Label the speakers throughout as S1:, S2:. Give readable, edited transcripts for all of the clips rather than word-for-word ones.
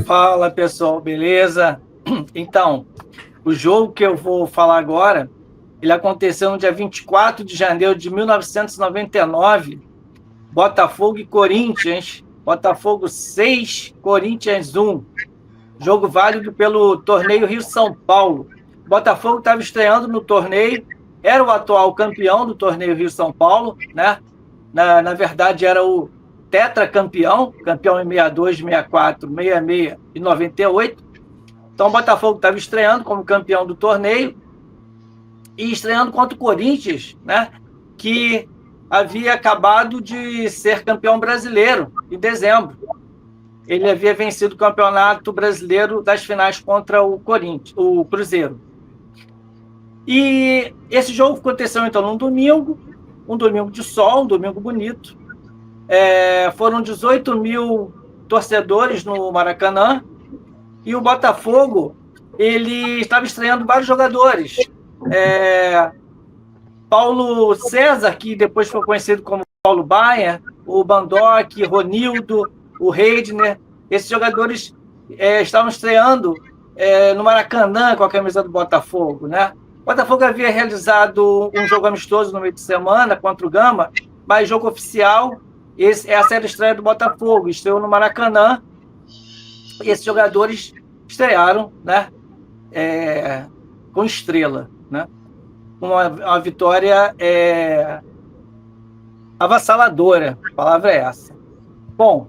S1: Fala pessoal, beleza? Então, o jogo que eu vou falar agora, ele aconteceu no dia 24 de janeiro de 1999, Botafogo e Corinthians, Botafogo 6, Corinthians 1, jogo válido pelo torneio Rio-São Paulo. Botafogo estava estreando no torneio, era o atual campeão do torneio Rio-São Paulo, né? Na verdade, era o tetracampeão, campeão em 62, 64, 66 e 98. Então, o Botafogo estava estreando como campeão do torneio e estreando contra o Corinthians, né? Que havia acabado de ser campeão brasileiro em dezembro. Ele havia vencido o campeonato brasileiro das finais contra o Corinthians, o Cruzeiro. E esse jogo aconteceu então num domingo, um domingo de sol, um domingo bonito. Foram 18 mil torcedores no Maracanã e o Botafogo ele estava estreando vários jogadores. Paulo César, que depois foi conhecido como Paulo Baier, o Bandock, Ronildo, o Reidner, esses jogadores estavam estreando no Maracanã com a camisa do Botafogo, né? O Botafogo havia realizado um jogo amistoso no meio de semana contra o Gama, mas jogo oficial, essa era a estreia do Botafogo, estreou no Maracanã, e esses jogadores estrearam, né? Com estrela, né? Uma vitória avassaladora, a palavra é essa. Bom,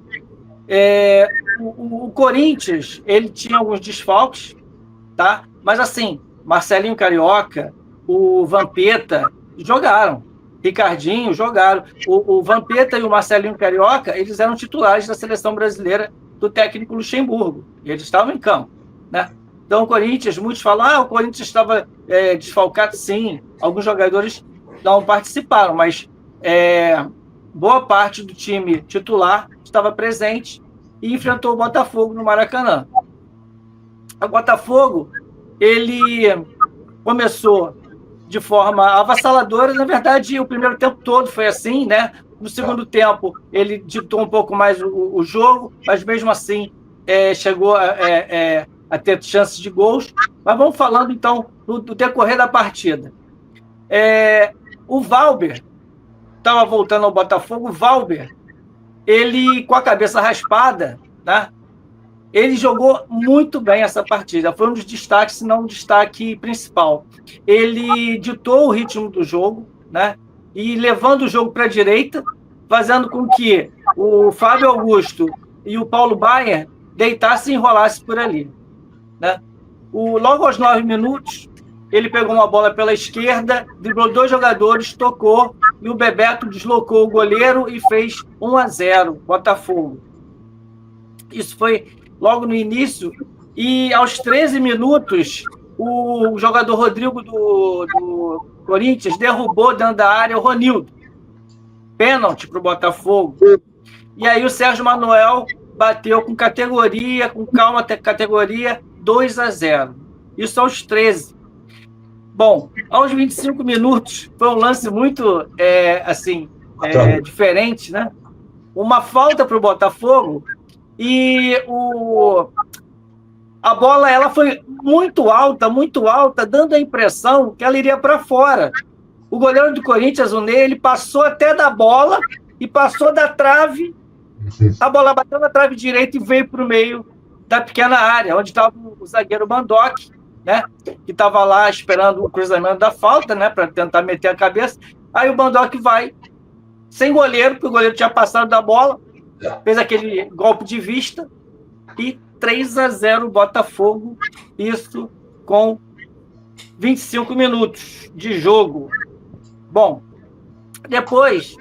S1: o Corinthians, ele tinha alguns desfalques, tá? Mas assim, Marcelinho Carioca, o Vampeta jogaram, Ricardinho jogaram. O Vampeta e o Marcelinho Carioca, eles eram titulares da seleção brasileira do técnico Luxemburgo, e eles estavam em campo, né? Então, o Corinthians, muitos falam, o Corinthians estava desfalcado, sim. Alguns jogadores não participaram, mas boa parte do time titular estava presente e enfrentou o Botafogo no Maracanã. O Botafogo, ele começou de forma avassaladora. Na verdade, o primeiro tempo todo foi assim, né? No segundo tempo, ele ditou um pouco mais o jogo, mas mesmo assim chegou a ter chances de gols. Mas vamos falando, então, do decorrer da partida. O Valber estava voltando ao Botafogo. O Valber, ele com a cabeça raspada, né? Ele jogou muito bem essa partida. Foi um dos destaques, se não um destaque principal. Ele ditou o ritmo do jogo, né? E levando o jogo para a direita, fazendo com que o Fábio Augusto e o Paulo Baier deitassem e enrolassem por ali, né? Logo aos 9 minutos, ele pegou uma bola pela esquerda, driblou 2 jogadores, tocou, e o Bebeto deslocou o goleiro e fez 1-0, Botafogo. Isso foi logo no início, e aos 13 minutos, o jogador Rodrigo do Corinthians derrubou dentro da área o Ronildo. Pênalti para o Botafogo. E aí o Sérgio Manuel bateu com categoria, com calma, categoria 2-0. Isso aos 13. Bom, aos 25 minutos, foi um lance muito diferente, né? Uma falta para o Botafogo e a bola ela foi muito alta, dando a impressão que ela iria para fora. O goleiro do Corinthians, o Ney, ele passou até da bola e passou da trave. A bola bateu na trave direita e veio para o meio da pequena área, onde estava o zagueiro Bandock, né? Que estava lá esperando o cruzamento da falta, né? Para tentar meter a cabeça. Aí o Bandock vai sem goleiro, porque o goleiro tinha passado da bola, fez aquele golpe de vista e 3-0 Botafogo, isso com 25 minutos de jogo. Bom, depois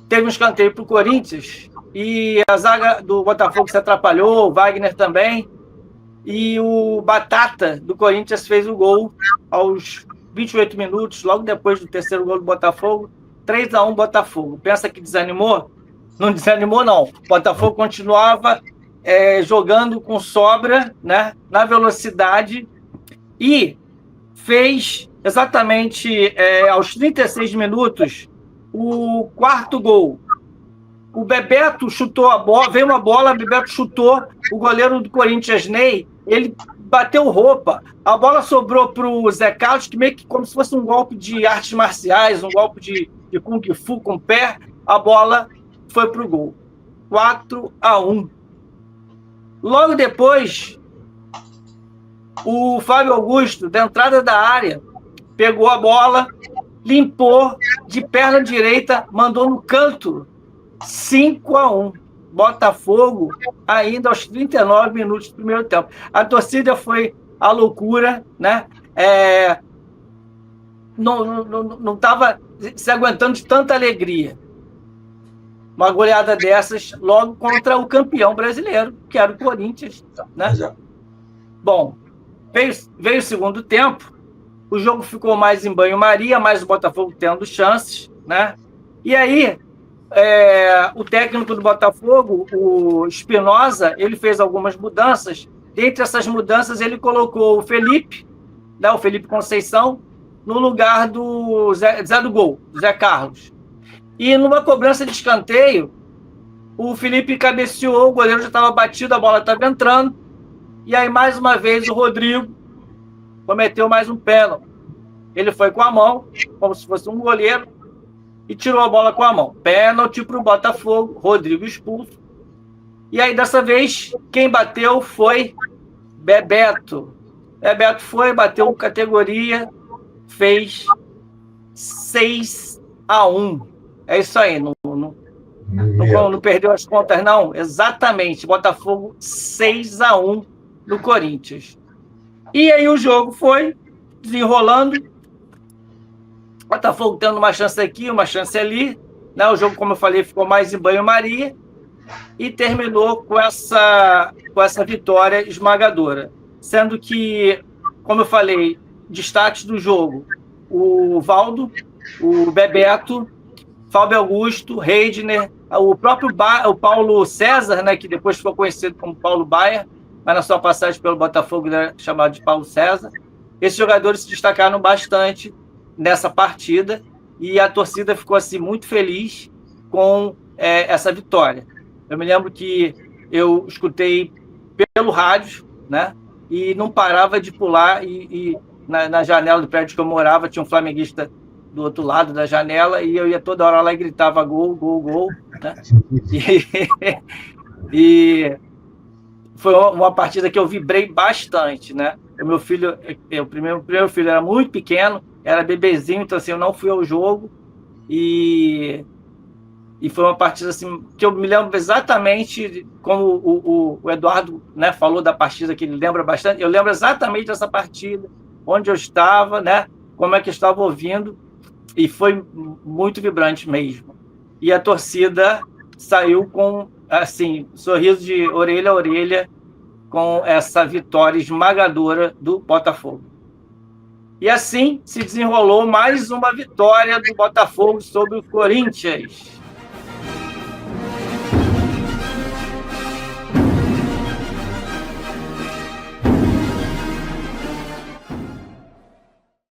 S1: teve um escanteio para o Corinthians e a zaga do Botafogo se atrapalhou, o Wagner também, e o Batata do Corinthians fez o gol aos 28 minutos, logo depois do terceiro gol do Botafogo, 3-1 Botafogo. Pensa que desanimou? Não desanimou, não. O Botafogo continuava jogando com sobra, né, na velocidade, e fez exatamente aos 36 minutos o quarto gol. O Bebeto chutou a bola, veio uma bola, o Bebeto chutou, o goleiro do Corinthians, Ney, ele bateu roupa. A bola sobrou para o Zé Carlos, que meio que como se fosse um golpe de artes marciais, um golpe de Kung Fu com o pé. A bola foi para o gol. 4-1. Logo depois, o Fábio Augusto, da entrada da área, pegou a bola, limpou de perna direita, mandou no canto. 5-1. Botafogo, ainda aos 39 minutos do primeiro tempo. A torcida foi à loucura, né? Não estava se aguentando de tanta alegria. Uma goleada dessas logo contra o campeão brasileiro, que era o Corinthians, né? Bom, veio o segundo tempo, o jogo ficou mais em banho-maria, mais o Botafogo tendo chances, né? E aí, o técnico do Botafogo, o Espinosa, ele fez algumas mudanças. Dentre essas mudanças, ele colocou o Felipe, né, o Felipe Conceição, no lugar do Zé do Gol, Zé Carlos. E numa cobrança de escanteio, o Felipe cabeceou, o goleiro já estava batido, a bola estava entrando, e aí, mais uma vez, o Rodrigo cometeu mais um pênalti. Ele foi com a mão, como se fosse um goleiro, e tirou a bola com a mão. Pênalti para o Botafogo, Rodrigo expulso. E aí, dessa vez, quem bateu foi Bebeto. Bebeto foi, bateu categoria, fez 6-1. É isso aí, não perdeu as contas, não? Exatamente, Botafogo 6-1 no Corinthians. E aí o jogo foi desenrolando, Botafogo tendo uma chance aqui, uma chance ali, né? O jogo, como eu falei, ficou mais em banho-maria e terminou com essa vitória esmagadora. Sendo que, como eu falei, destaques do jogo, o Valdo, o Bebeto, Fábio Augusto, Reidner, o próprio o Paulo César, né, que depois ficou conhecido como Paulo Baier, mas na sua passagem pelo Botafogo ele era chamado de Paulo César. Esses jogadores se destacaram bastante nessa partida e a torcida ficou assim, muito feliz com essa vitória. Eu me lembro que eu escutei pelo rádio, né, e não parava de pular e na janela do prédio que eu morava tinha um flamenguista do outro lado da janela e eu ia toda hora lá e gritava gol, gol, gol, né? E foi uma partida que eu vibrei bastante, né? O meu filho, o primeiro filho era muito pequeno, era bebezinho, então assim, eu não fui ao jogo e foi uma partida assim, que eu me lembro exatamente como o Eduardo, né, falou da partida que ele lembra bastante, eu lembro exatamente dessa partida, onde eu estava, né, como é que eu estava ouvindo, e foi muito vibrante mesmo. E a torcida saiu com, assim, sorriso de orelha a orelha com essa vitória esmagadora do Botafogo. E assim se desenrolou mais uma vitória do Botafogo sobre o Corinthians.